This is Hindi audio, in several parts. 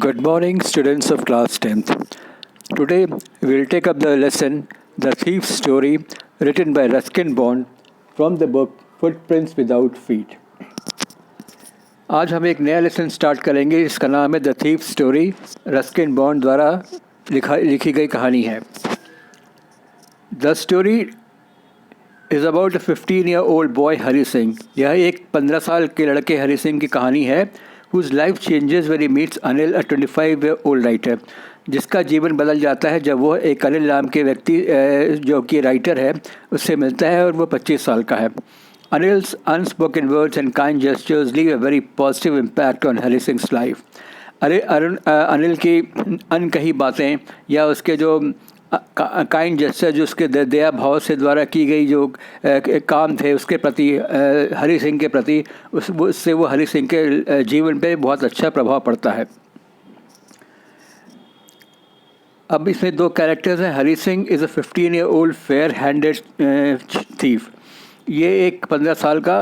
Good morning, students of class 10th. Today, we will take up the lesson The Thief's Story, written by Ruskin Bond from the book Footprints Without Feet. आज हम एक नया लेसन स्टार्ट करेंगे जिसका नाम है the thief story. Ruskin Bond द्वारा लिखी गई कहानी है। The story is about a 15-year-old boy Hari Singh. यह एक 15 साल के लड़के हरी सिंह की कहानी है। whose life changes when he meets Anil, a 25-year-old writer, जिसका जीवन बदल जाता है जब वह एक अनिल नाम के व्यक्ति जो कि राइटर है उससे मिलता है और वो 25 साल का है। Anil's unspoken words and kind gestures leave a very positive impact on Hari Singh's life. Anil की अनकही बातें या उसके जो काइंड जेस्चर जो उसके दया भाव से द्वारा की गई जो काम थे उसके प्रति हरी सिंह के प्रति उससे वो हरी सिंह के जीवन पे बहुत अच्छा प्रभाव पड़ता है। अब इसमें दो कैरेक्टर्स हैं। Hari Singh is a 15-year-old fair handed thief. ये एक 15 साल का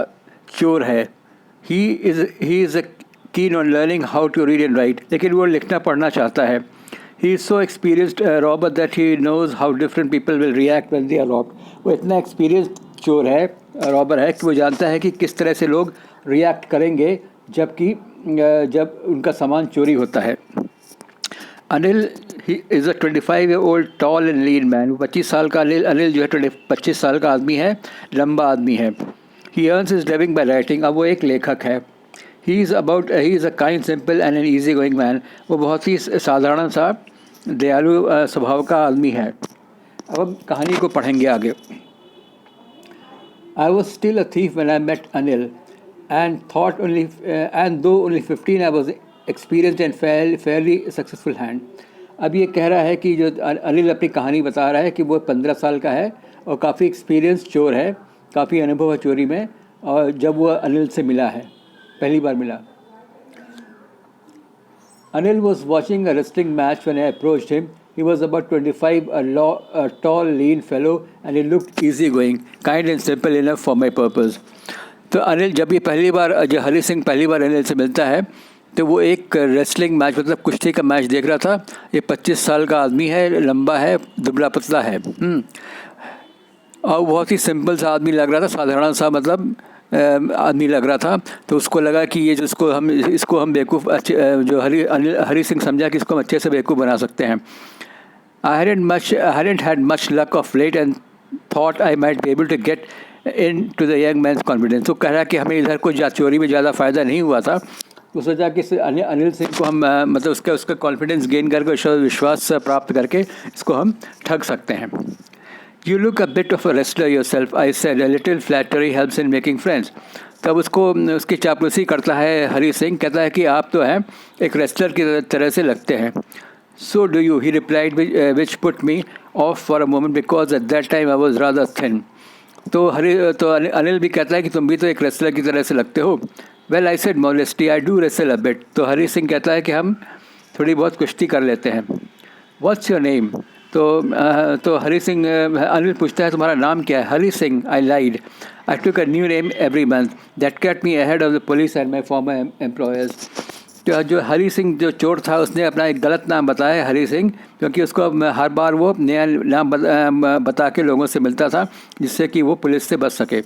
चोर है। ही is a keen on learning how to read and write, लेकिन वो लिखना पढ़ना चाहता है। He is so experienced robber that he knows how different people will react when they are robbed. वो इतना experienced चोर है, रॉबर है कि वो जानता है कि किस तरह से लोग रिएक्ट करेंगे जब उनका सामान चोरी होता है। Anil is a 25-year-old tall and lean man. 25 साल का अनिल जो है 25 साल का आदमी है, लंबा आदमी है। He earns his living by writing. अब वो एक लेखक है। ही is a kind simple and an easy going man. वो बहुत ही साधारण सा दयालु स्वभाव का आदमी है। अब हम कहानी को पढ़ेंगे आगे। I was still a thief when I met Anil and though only 15 I was experienced and fairly successful hand. अब ये कह रहा है कि जो अनिल अपनी कहानी बता रहा है कि वो 15 साल का है और काफ़ी एक्सपीरियंस चोर है, काफ़ी अनुभव है चोरी में, और जब वह अनिल से मिला है, पहली बार मिला। Anil was watching a wrestling match when I approached him. He was about 25, a tall, lean fellow, and he looked easygoing, kind and simple enough for my purpose. तो अनिल जब ये पहली बार जो हरी सिंह पहली बार अनिल से मिलता है तो वो एक रेसलिंग मैच मतलब कुश्ती का मैच देख रहा था। ये 25 साल का आदमी है, लंबा है, दुबला पतला है, और बहुत ही सिंपल सा आदमी लग रहा था, साधारण सा मतलब आदमी लग रहा था। तो उसको लगा कि ये जो इसको हम बेवकूफ़ जो हरी सिंह समझा कि इसको हम अच्छे से बेवकूफ़ बना सकते हैं। I hadn't had much luck of late and thought I might be able to get into the young man's confidence. तो कह रहा कि हमें इधर कोई चोरी में ज़्यादा फ़ायदा नहीं हुआ था, तो सोचा कि अनिल सिंह को हम मतलब उसका कॉन्फिडेंस गेन करके विश्वास प्राप्त करके इसको हम ठग सकते हैं। You look a bit of a wrestler yourself, I said. A little flattery helps in making friends. तब उसकी चापलूसी करता है हरी सिंह, कहता है कि आप तो हैं एक रेसलर की तरह से लगते हैं। So do you, he replied, which put me off for a moment because at that time I was rather thin. तो अनिल भी कहता है कि तुम भी तो एक रेसलर की तरह से लगते हो। Well, I said modestly, I do wrestle a bit. तो हरी सिंह कहता है कि हम थोड़ी बहुत कुश्ती कर लेते हैं। What's your name? तो हरी सिंह अनिल पूछता है तुम्हारा नाम क्या है? Hari Singh, I lied. I took a new name every month that kept me ahead of the police and my former employers. तो जो हरी सिंह जो चोर था उसने अपना एक गलत नाम बताया हरी सिंह, क्योंकि उसको हर बार वो नया नाम बता के लोगों से मिलता था जिससे कि वो पुलिस से बच सके।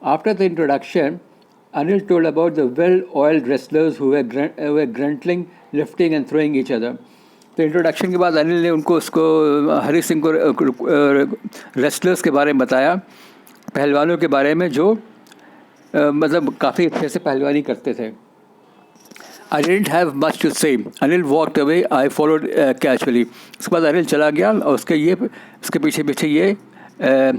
After the introduction Anil told about the well oiled wrestlers who were grunting, lifting and throwing each other. तो इंट्रोडक्शन के बाद अनिल ने उसको हरी सिंह को रेसलर्स के बारे में बताया, पहलवानों के बारे में जो मतलब काफ़ी अच्छे से पहलवानी करते थे। I didn't have much to say. Anil walked away, I followed casually. उसके बाद अनिल चला गया और उसके पीछे ये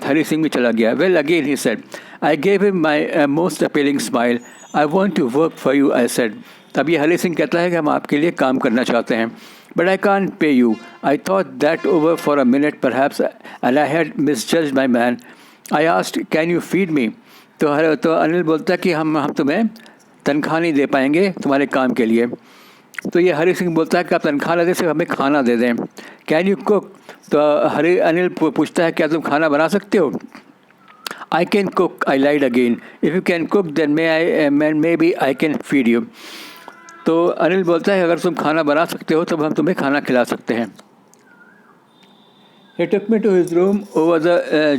हरी सिंह भी चला गया। Well again he said, I gave him my most appealing smile, I want to work for you, I said. तब ये हरी सिंह कहता है कि हम आपके लिए काम करना चाहते हैं। But I can't pay you. I thought that over for a minute perhaps, and I had misjudged my man. I asked, can you feed me? तो अनिल बोलता है कि हम तुम्हें तनख्वाह नहीं दे पाएंगे तुम्हारे काम के लिए। तो ये हरी सिंह बोलता है कि आप तनख्वाह न दें, सिर्फ हमें खाना दे दें। Can you cook? तो अनिल पूछता है क्या तुम खाना बना सकते हो? I can cook, I lied again. If you can cook, then maybe I can feed you. तो अनिल बोलता है अगर तुम खाना बना सकते हो तो हम तुम्हें खाना खिला सकते हैं. He took me to his room over the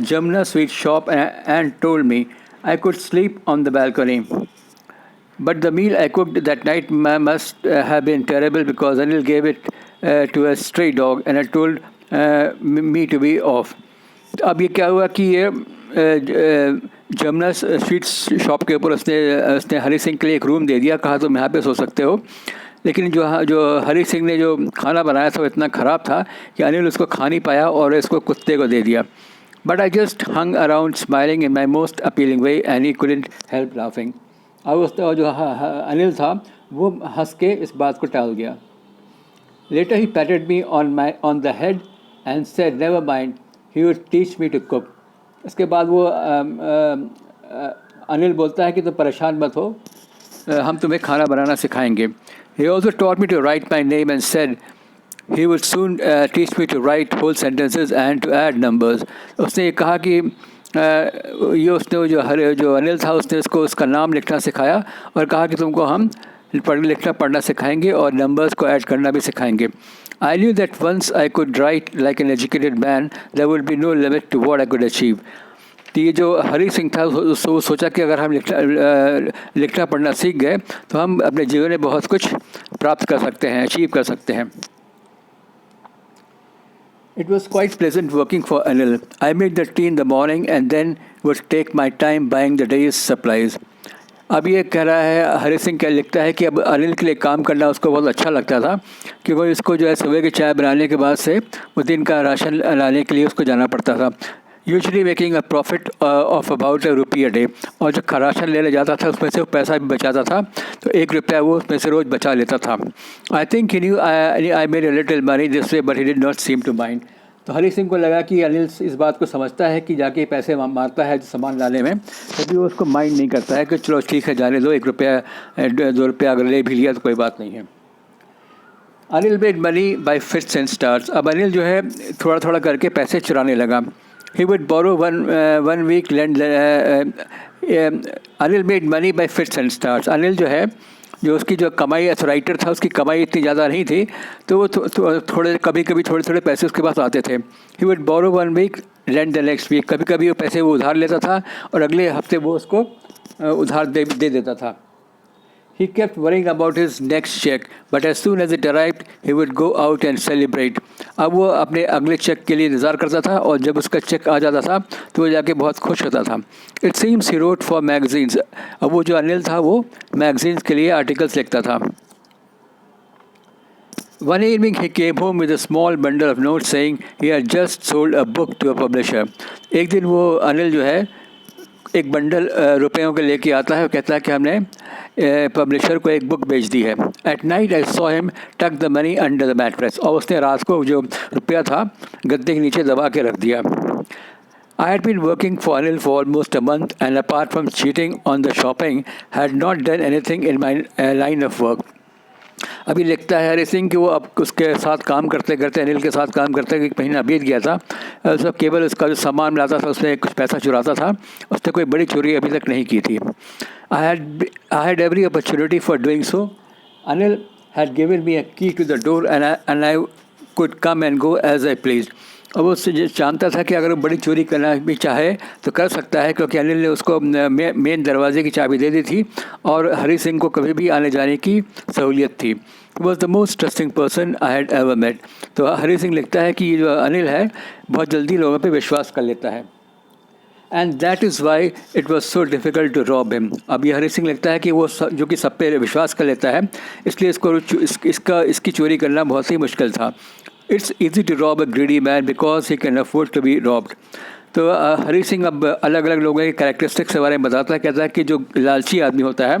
Jamna sweet shop and told me I could sleep on the balcony. But the meal I cooked that night must have been terrible because Anil gave it to a stray dog and had told me to be off. अब ये क्या हुआ कि ये जमुना स्वीट शॉप के ऊपर उसने उसने हरी सिंह के लिए एक रूम दे दिया, कहा तुम यहाँ पे सो सकते हो. लेकिन जो जो हरी सिंह ने जो खाना बनाया था वो इतना ख़राब था कि अनिल उसको खा नहीं पाया और इसको कुत्ते को दे दिया. But I just hung around smiling in my most appealing way and he couldn't help laughing. अब उस जो अनिल था वो हंस के इस बात को टाल गया. Later he patted me on the head and said never mind he would teach me to cook. इसके बाद वो अनिल बोलता है कि तुम परेशान मत हो, हम तुम्हें खाना बनाना सिखाएंगे. He also taught me to write my name and said he would soon teach me to write whole sentences and to add numbers. उसने ये कहा कि ये उसने जो अनिल था उसने उसको उसका नाम लिखना सिखाया और कहा कि तुमको हम लिखना पढ़ना सिखाएंगे और नंबर्स को ऐड करना भी सिखाएंगे. I knew that once I could write like an educated man, there would be no limit to what I could achieve. तो ये जो हरी सिंह था वो सोचा कि अगर हम लिखना पढ़ना सीख गए तो हम अपने जीवन में बहुत कुछ प्राप्त कर सकते हैं, अचीव कर सकते हैं. It was quite pleasant working for Anil. I made the tea in the morning and then would take my time buying the day's supplies. अब ये कह रहा है हरी सिंह क्या लिखता है कि अब अनिल के लिए काम करना उसको बहुत अच्छा लगता था कि वो इसको जो है सुबह की चाय बनाने के बाद से वो दिन का राशन लाने के लिए उसको जाना पड़ता था. Usually making a profit of about ₹1 a day. और जो राशन लेने जाता था उसमें से वो पैसा भी बचाता था, तो ₹1 वो उसमें से रोज़ बचा लेता था. I think he knew I made a little money this way but he did not seem to mind. तो हरी सिंह को लगा कि अनिल इस बात को समझता है कि जाके पैसे मारता है सामान लाने में, तभी वो उसको माइंड नहीं करता है कि चलो ठीक है जाने दो, ₹1 ₹2 अगर ले भी लिया तो कोई बात नहीं है. Anil made money by fits and starts. अब अनिल जो है थोड़ा थोड़ा करके पैसे चुराने लगा. He would borrow one week lend. Anil made money by fits and starts. Anil जो है जो उसकी जो कमाई एज राइटर था उसकी कमाई इतनी ज़्यादा नहीं थी, तो वो थोड़े कभी कभी थोड़े पैसे उसके पास आते थे. He would borrow one week lend the next week. कभी कभी वो पैसे वो उधार लेता था और अगले हफ्ते वो उसको उधार दे देता था. He kept worrying about his next check, but as soon as it arrived, he would go out and celebrate. अब वो अपने अगले चेक के लिए इंतज़ार करता था और जब उसका चेक आ जाता था तो वो जाके बहुत खुश होता था. It seems he wrote for magazines. अब वो जो अनिल था वो मैगजीन्स के लिए आर्टिकल्स लिखता था. One evening he came home with a small bundle of notes saying he had just sold a book to a publisher. एक दिन वो अनिल जो है एक बंडल रुपयों के लेके आता है और कहता है कि हमने पब्लिशर को एक बुक बेच दी है. At night I saw him tuck the money under the mattress. और उसने रात को जो रुपया था गद्दे के नीचे दबा के रख दिया. I had been working for Anil for almost a month and apart from cheating on the shopping had not done anything in my line of work. अभी लिखता है हरी सिंह कि वो अब उसके साथ काम करते करते अनिल के साथ काम करते एक महीना बीत गया था. सब केवल उसका जो सामान लाता था उसमें कुछ पैसा चुराता था, उसने कोई बड़ी चोरी अभी तक नहीं की थी. I had every opportunity for doing so. Anil had given me a key to the door and I could come and go as I pleased. अब वो जानता था कि अगर वो बड़ी चोरी करना भी चाहे तो कर सकता है, क्योंकि अनिल ने उसको मेन दरवाजे की चाबी दे दी थी और हरी सिंह को कभी भी आने जाने की सहूलियत थी. Was the most trusting person I had ever met. तो हरी सिंह लिखता है कि ये जो अनिल है बहुत जल्दी लोगों पे विश्वास कर लेता है. And that is why it was so difficult to rob him. अब ये हरी सिंह लिखता है कि वो जो कि सब पे विश्वास कर लेता है, इसलिए इसकी चोरी करना बहुत ही मुश्किल था. It's easy to rob a greedy man because he can afford to be robbed. तो हरी सिंह अब अलग अलग लोगों के कैरेक्टरिस्टिक्स के बारे में बताता है. कहता है कि जो लालची आदमी होता है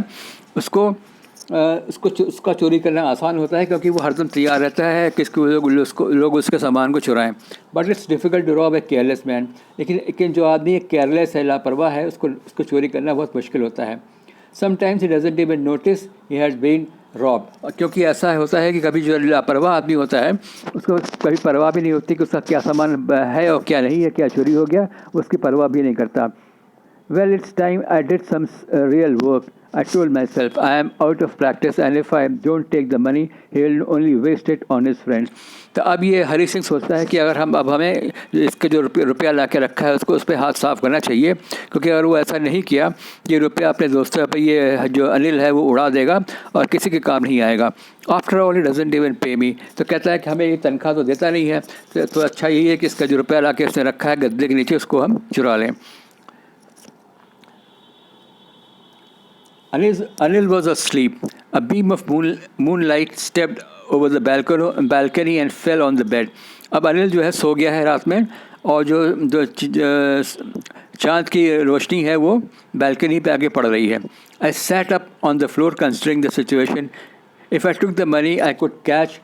उसका चोरी करना आसान होता है क्योंकि वो हरदम तैयार रहता है कि लोग उसके सामान को चुराएं. But it's difficult to rob a careless man. लेकिन जो आदमी केयरलेस है, लापरवाह है, उसको चोरी करना बहुत मुश्किल होता है. Sometimes he doesn't even notice he has been rob. क्योंकि ऐसा होता है कि कभी जो लापरवाह आदमी होता है उसको कभी परवाह भी नहीं होती कि उसका क्या सामान है और क्या नहीं है, क्या चोरी हो गया, उसकी परवाह भी नहीं करता. Well it's time I did some real work. I told myself, I am out of practice and if I don't take the money, he will only waste it on his friends. तो अब ये हरी सिंह सोचता है कि अगर हमें इसके जो रुपया ला के रखा है उसको उस पर हाथ साफ करना चाहिए, क्योंकि अगर वो ऐसा नहीं किया, ये रुपया अपने दोस्तों पर ये जो अनिल है वो उड़ा देगा और किसी के काम नहीं आएगा. After all, he doesn't even पे मी. तो कहता है कि हमें ये तनख्वाह तो देता नहीं है, तो अच्छा यही है कि इसका जो रुपया ला के उसने रखा है गद्दे के नीचे उसको हम चुरा लें. Anil was asleep. A beam of moonlight stepped over the balcony and fell on the bed. अब अनिल जो है सो गया है रात में, और जो चाँद की रोशनी है वो बैल्कनी पे आके पड़ रही है. I sat up on the floor considering the situation. If I took the money, I could catch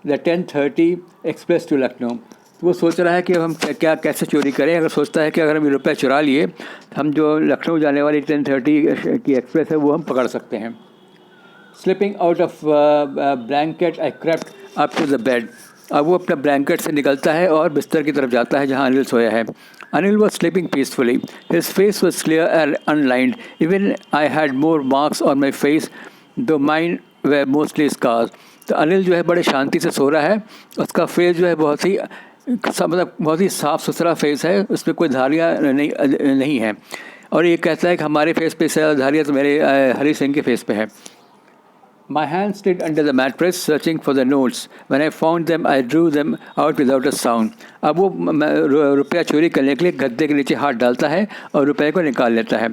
the 10:30 express to Lucknow. तो वो सोच रहा है कि अब हम क्या कैसे चोरी करें. अगर सोचता है कि अगर हम ये रुपये चुरा लिए, हम जो लखनऊ जाने वाली 10:30 की एक्सप्रेस है वो हम पकड़ सकते हैं. Slipping out of blanket I crept up to the bed. अब वो अपना ब्लैंकेट से निकलता है और बिस्तर की तरफ जाता है जहाँ अनिल सोया है. Anil was sleeping peacefully. His face was clear and unlined. Even I had more marks on my face, दो माइन वे मोस्टली स्कार्स. तो अनिल जो है बड़े शांति से सो रहा है. उसका फेस जो है बहुत ही साफ़ सुथरा फेस है, उसमें कोई धारियाँ नहीं हैं. और ये कहता है कि हमारे फेस पे से धारियाँ तो मेरे हरी सिंह के फेस पे है. My hand slid under the mattress searching for the notes. When I found them, I drew them out without a sound. अब वो रुपया चोरी करने के लिए गद्दे के नीचे हाथ डालता है और रुपये को निकाल लेता है.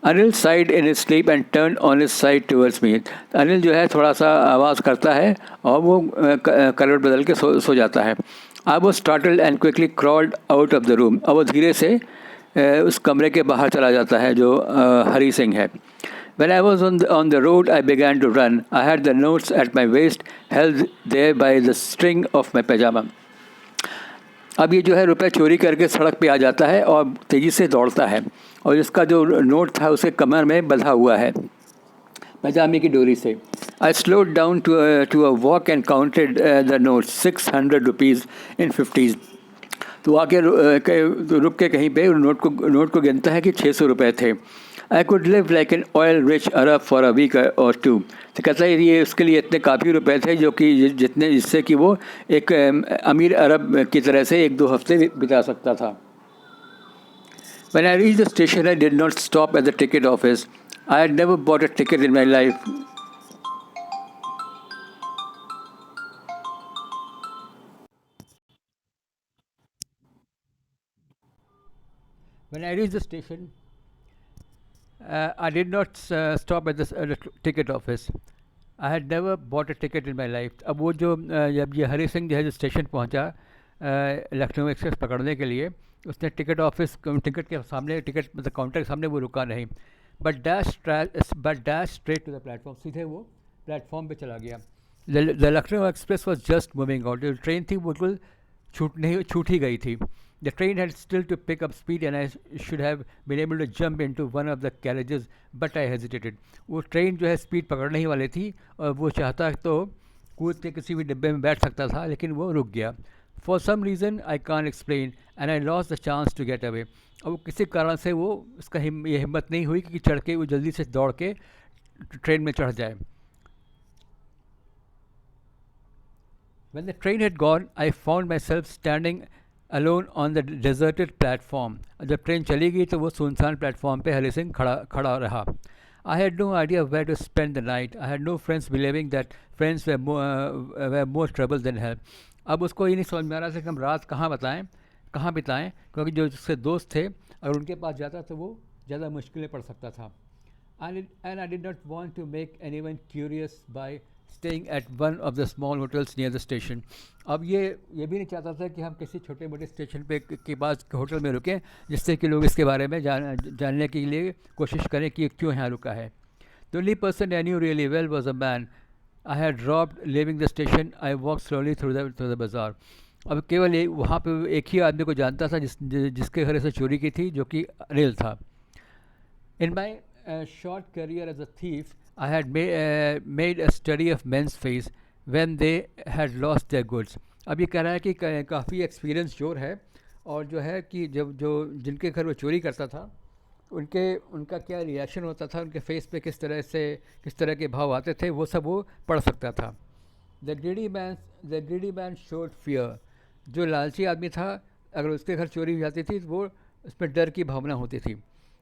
Anil sighed in his sleep and turned on his side towards me. Anil जो है थोड़ा सा आवाज़ करता है और वो करवट बदल के सो जाता है. I was startled and quickly crawled out of the room. अब वो धीरे से उस कमरे के बाहर चला जाता है जो हरी सिंह है. When I was on the road, I began to run. I had the notes at my waist, held there by the string of my pajama. अब ये जो है रुपया चोरी करके सड़क पे आ जाता है और तेज़ी से दौड़ता है, और इसका जो नोट था उसे कमर में बंधा हुआ है पजामे की डोरी से. I slowed down to a walk and counted the notes, 600 rupees in 50s. तो आके रुक के कहीं पे नोट को गिनता है कि 600 रुपये थे. I could live like an oil-rich Arab for a week or two. तो कहता है ये उसके लिए इतने काफ़ी रुपए थे जो कि जिससे कि वो एक अमीर अरब की तरह से 1-2 हफ्ते बिता सकता था. When I reached the station, I did not stop at the ticket office. I had never bought a ticket in my life. When I reached the station, I did not stop at the ticket office. I had never bought a ticket in my life. अब वो जो जब ये हरी सिंह जो है जो स्टेशन पहुंचा लखनऊ एक्सप्रेस पकड़ने के लिए, उसने टिकट के सामने, टिकट मतलब काउंटर के सामने वो रुका नहीं, but dash straight to the platform. सीधे वो प्लेटफॉर्म पे चला गया. The Lucknow Express was just moving out. जो ट्रेन थी वो बिल्कुल छूट ही गई थी. The train had still to pick up speed and I should have been able to jump into one of the carriages, but I hesitated. वो ट्रेन जो है स्पीड पकड़ने ही वाली थी और वो चाहता तो कूद के किसी भी डिब्बे में बैठ सकता था, लेकिन वो रुक गया. For some reason I can't explain and I lost the chance to get away. और वो किसी कारण से वो उसका ये हिम्मत नहीं हुई कि चढ़ के वो जल्दी से दौड़ के ट्रेन में चढ़ जाए. When the train had gone, I found myself standing alone on the deserted platform. जब ट्रेन चली गई तो वो सुनसान प्लेटफॉर्म पे हरी सिंह खड़ा रहा. I had no idea where to spend the night. I had no friends, believing that friends were more trouble than help. अब उसको ये नहीं समझ में आ रहा था कि हम रात कहाँ बिताएं, क्योंकि जो उसके दोस्त थे अगर उनके पास जाता तो वो ज़्यादा मुश्किलें पड़ सकता था. And I did not want to make anyone curious by staying at one of the small hotels near the station. अब ये भी नहीं चाहता था कि हम किसी छोटे मोटे स्टेशन पे के पास होटल में रुकें जिससे कि लोग इसके बारे में जानने के लिए कोशिश करें कि क्यों यहाँ रुका है. The only person I knew really well was a man I had robbed. Leaving the station, I walked slowly through the bazaar. अब केवल वहाँ पे एक ही आदमी को जानता था जिसके घर से चोरी की थी, जो कि अनिल था. In my short career as a thief, I had made a study of men's face when they had lost their goods. अब ये कह रहा है कि काफ़ी एक्सपीरियंस चोर है, और जो है कि जब जिनके घर वो चोरी करता था उनका क्या रिएक्शन होता था, उनके फेस पे किस तरह के भाव आते थे, वो सब वो पढ़ सकता था। The greedy man showed fear. जो लालची आदमी था, अगर उसके घर चोरी हो जाती थी तो वो उसमें डर की भावना होती थी।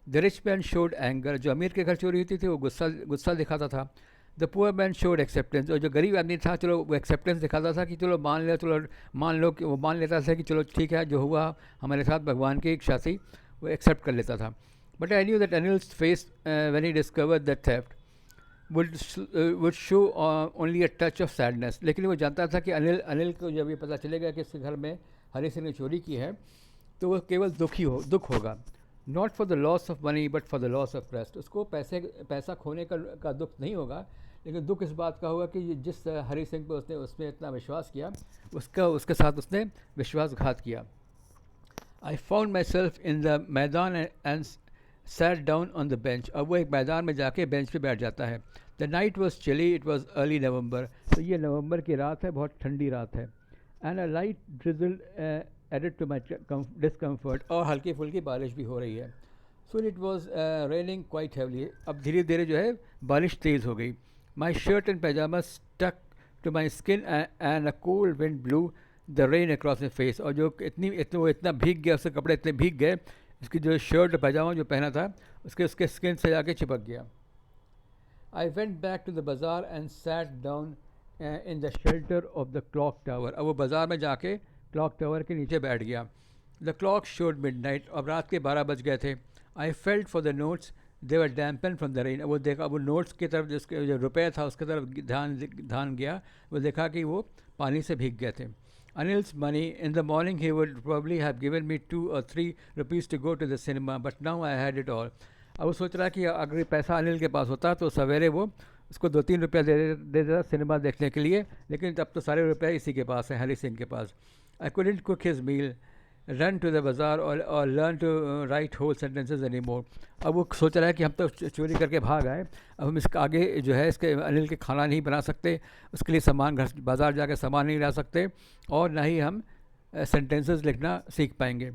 The rich man showed anger. जो अमीर के घर चोरी होती थी वो गुस्सा गुस्सा दिखाता था। The poor man showed acceptance. और जो गरीब आदमी था, चलो वो एक्सेप्टेंस दिखाता था कि चलो मान लो कि वो मान लेता था कि चलो ठीक है, जो हुआ हमारे साथ भगवान की इच्छा थी, वो एक्सेप्ट कर लेता था। But I knew that Anil's face when he discovered the theft would show only a touch of sadness. लेकिन वो जानता था कि अनिल को जब ये पता चलेगा कि इसके घर में हरी सिंह ने चोरी की है, तो वो केवल दुख होगा। Not for the loss of money but for the loss of trust. उसको पैसा खोने का दुख नहीं होगा, लेकिन दुख इस बात का होगा कि जिस हरी सिंह पे उसने उसमें इतना विश्वास किया, उसके साथ उसने विश्वासघात किया। I found myself in the maidan and sat down on the bench. अब वो एक मैदान में जाके बेंच पे बैठ जाता है। The night was chilly, it was early November. तो ये नवंबर की रात है, बहुत ठंडी रात है। And a light drizzle added to my discomfort. और हल्की फुल्की बारिश भी हो रही है। So it was raining quite heavily. अब धीरे धीरे जो है बारिश तेज़ हो गई। My shirt and pyjama stuck to my skin and a cold wind blew the rain across my face. और जो वो इतना भीग गया, उसके कपड़े इतने भीग गए, इसकी जो शर्ट और पैजामा जो पहना था उसके स्किन से जाके चिपक गया। I went back to the bazaar and sat down in the shelter of the clock tower. अब वो बाज़ार में जाके क्लॉक टावर के नीचे बैठ गया। The clock showed midnight. अब रात के 12 बज गए थे। I felt for the notes, they were dampen from the rain. वो देखा, वो नोट्स की तरफ, जिसके जो रुपये था उसकी तरफ ध्यान गया। वो देखा कि वो पानी से भीग गए थे। Anil's money, in the morning he would probably have given me 2 or 3 rupees to go to the cinema, but now I had it all. अब वो सोच रहा कि अगर पैसा अनिल के पास होता तो सवेरे वो उसको 2-3 रुपया दे देता सिनेमा देखने के लिए, लेकिन तब तो सारे रुपये इसी के पास हैं, हरी सिंह के पास। आई couldn't cook his meal, run to the bazaar or learn to write whole sentences anymore. अब वो सोच रहा है कि हम तो चोरी करके भाग आए, अब हम इसके आगे जो है इसके अनिल के खाना नहीं बना सकते, उसके लिए सामान घर बाज़ार जाकर सामान नहीं ला सकते, और ना ही हम सेंटेंसेस लिखना सीख पाएंगे।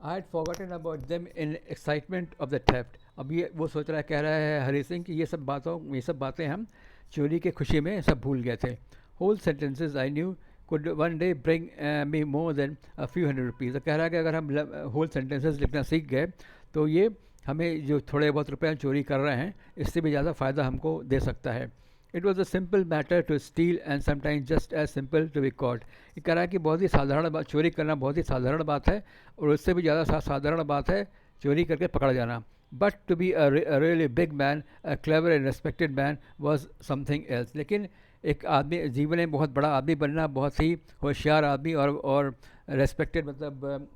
I had forgotten about them in excitement of the theft. अब ये वो सोच रहा है, कह रहा है हरी सिंह कि ये सब बातें हम चोरी के खुशी में सब भूल गए थे। Whole sentences I knew could one day bring me more than a few hundred rupees। तो कह रहा है कि अगर हम होल सेंटेंसेस लिखना सीख गए तो ये हमें जो थोड़े बहुत रुपए हम चोरी कर रहे हैं इससे भी ज़्यादा फ़ायदा हमको दे सकता है। It was a simple matter to steal and sometimes just as simple to be caught. ये कह रहा है कि बहुत ही साधारण बात, चोरी करना बहुत ही साधारण बात है, और उससे भी ज़्यादा साधारण बात है चोरी करके पकड़ जाना। But to be a really big man, a clever and respected man was something else. लेकिन एक आदमी जीवन में बहुत बड़ा आदमी बनना, बहुत ही होशियार आदमी और रेस्पेक्टेड मतलब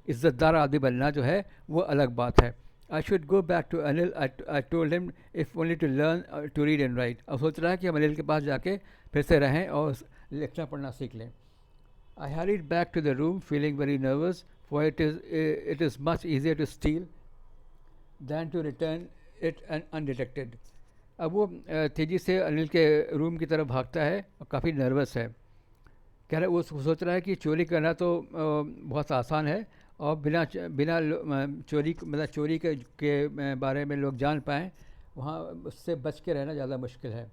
इज़्ज़तदार आदमी बनना जो है वो अलग बात है। I should go back to Anil, I told him if only to learn to read and write. अब सोच रहा है कि हम अनिल के पास जाके फिर से रहें और लिखना पढ़ना सीख लें। आई hurried back to the room feeling very nervous, for it is much easier to steal than to return it undetected। अब वो तेज़ी से अनिल के रूम की तरफ भागता है और काफ़ी नर्वस है। कह रहा है, वो सोच रहा है कि चोरी करना तो बहुत आसान है, और बिना चोरी के बारे में लोग जान पाएँ वहाँ उससे बच के रहना ज़्यादा मुश्किल है।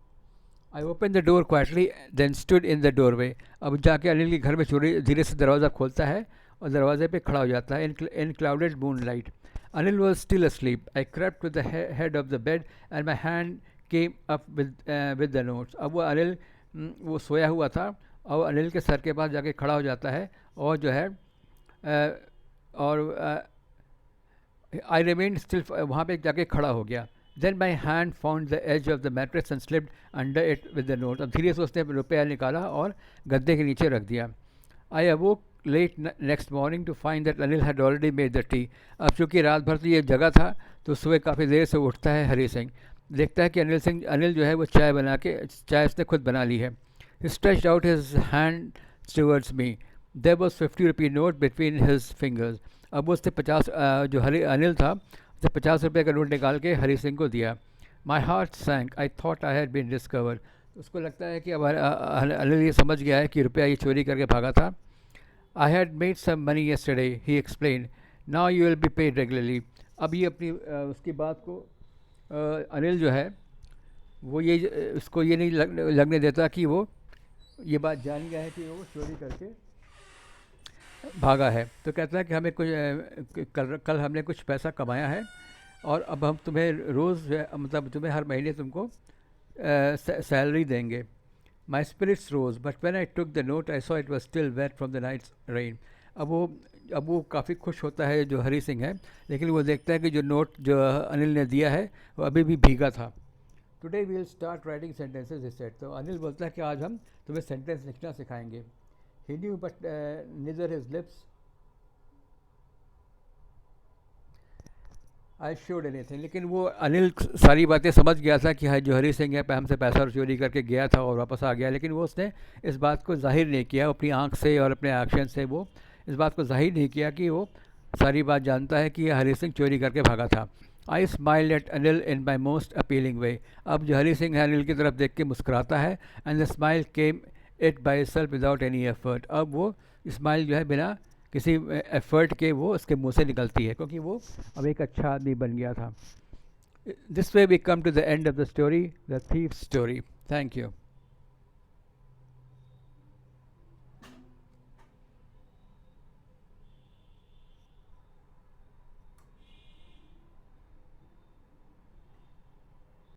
I open the door quietly then stood in the doorway. अब जाके अनिल के घर में चोरी धीरे से दरवाज़ा खोलता है और दरवाजे पे खड़ा हो जाता है in clouded moonlight. Anil was still asleep. I crept to the head of the bed and my hand came up with the notes। अब वो अनिल वो सोया हुआ था और अनिल के सर के पास जाके खड़ा हो जाता है, और जो है और आई रिमेन स्टिल, वहाँ पे जाके खड़ा हो गया। Then my hand found the edge of the mattress and slipped under it with the note. अब धीरे से उसने रुपया निकाला और गद्दे के नीचे रख दिया। I awoke late next morning to find that Anil had already made the tea. अब चूँकि रात भर तो ये जगह था, तो सुबह काफ़ी देर से उठता है हरी सिंह, देखता है कि अनिल जो है वो चाय उसने खुद बना ली है। He stretched out his hand towards me, there was 50 rupee note between his fingers. अब वो उसने 50 जो अनिल था उसने 50 रुपये का नोट निकाल के हरी सिंह को दिया। My heart sank, I thought I had been discovered. उसको लगता है कि अब अनिल ये समझ गया है कि रुपया ये चोरी करके भागा था। I had made some money yesterday, he explain, now you will be paid regularly. अब ये अपनी उसकी बात को अनिल जो है वो ये उसको ये नहीं लगने देता कि वो ये बात जान गया है कि वो चोरी करके भागा है। तो कहता है कि हमें कुछ कल हमने कुछ पैसा कमाया है और अब हम तुम्हें रोज़ मतलब तुम्हें हर महीने तुमको सैलरी देंगे। My spirits rose but when I took the note I saw it was still wet from the night's rain. अब वो काफ़ी खुश होता है जो हरी सिंह है, लेकिन वो देखता है कि जो नोट जो अनिल ने दिया है वो अभी भी भीगा था। Today we will start writing sentences he said. तो अनिल बोलता है कि आज हम तुम्हें सेंटेंस लिखना सिखाएंगे। He knew but neither his lips I showed anything. लेकिन वो अनिल सारी बातें समझ गया था कि हाँ जो हरी सिंह है हमसे पैसा चोरी करके गया था और वापस आ गया, लेकिन वो उसने इस बात को जाहिर नहीं किया। अपनी आंख से और अपने एक्शन से वो इस बात को जाहिर नहीं किया कि वो सारी बात जानता है कि ये हरी सिंह चोरी करके भागा था। I smile at Anil in my most appealing way. अब जो हरी सिंह है अनिल की तरफ देख के मुस्कुराता है, and the smile came it by self without any effort. अब वो स्माइल जो है बिना किसी एफर्ट के वो उसके मुंह से निकलती है, क्योंकि वो अब एक अच्छा आदमी बन गया था। This way we come to the end of the story, the thief story. Thank you.